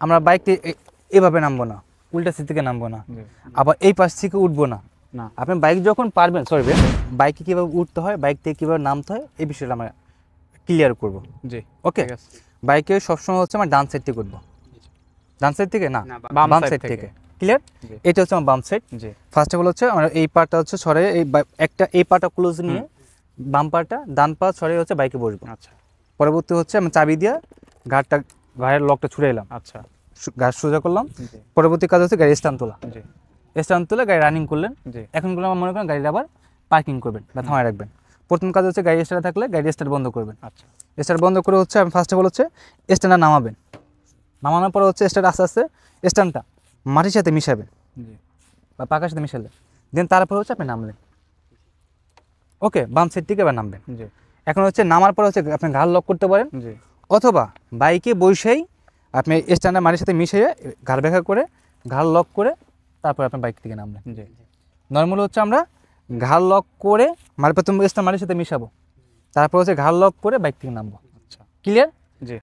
আমরা বাইকটি এভাবে নামবো না, উল্টা সিট থেকে নামবো না, আবার এই পাশ থেকে উঠবো না। আপনি বাইক যখন পারবেন, সরি বাইকে কীভাবে উঠতে হয়, বাইক থেকে কীভাবে নামতে হয়, এই বিষয়টা আমরা ক্লিয়ার করবো। জি ওকে, বাইকে সবসময় হচ্ছে আমরা ডান সাইড থেকে উঠবো, ডান সাইড থেকে না, বাম সাইড থেকে। ক্লিয়ার? এটা হচ্ছে আমার বাম সাইড। ফার্স্ট অফ অল হচ্ছে আমরা এই পাটা হচ্ছে সরে এই পাটা ক্লোজ নিয়ে বাম পাটা ডান পা সরে হচ্ছে বাইকে বসবো। আচ্ছা, পরবর্তী হচ্ছে আমি চাবি দিয়ে গাড়ির লকটা ছুড়ে এলাম। আচ্ছা, গাড়ি সোজা করলাম। পরবর্তী কাজ হচ্ছে গাড়ি স্ট্যান্ড তোলা। স্ট্যান্ড তুলে গাড়ি রানিং করলেন। এখন আমার মনে করেন গাড়িটা আবার পার্কিং করবেন বা থামায় রাখবেন। প্রথম কাজ হচ্ছে গাড়ি স্টার্ট থাকলে গাড়ি স্টার্ট বন্ধ করবেন। আচ্ছা, স্টার্ট বন্ধ করে হচ্ছে আমি ফার্স্ট অফ অল হচ্ছে স্ট্যান্ডটা নামাবেন। নামানোর পরে হচ্ছে স্টার্ট আস্তে আস্তে স্ট্যান্ডটা মাটির সাথে মিশাবেন বা পাকার সাথে মিশালেন, দেন তারপরে হচ্ছে আপনি নামলেন। ওকে, বাম সাইড থেকে এবার নামবেন। এখন হচ্ছে নামার পরে হচ্ছে আপনি ঘাড় লক করতে পারেন, অথবা বাইকে বসেই আপনি স্ট্যান্ডার মাটির সাথে মিশিয়ে ঘাড় ব্যাখ্যা করে ঘাড় লক করে তারপর আপনার বাইক থেকে নামলেন। নর্মাল হচ্ছে আমরা ঘাড় লক করে প্রথম স্ট্যান্ড মাটির সাথে মিশাবো, তারপর হচ্ছে ঘাড় লক করে বাইক থেকে নামবো। আচ্ছা, ক্লিয়ার?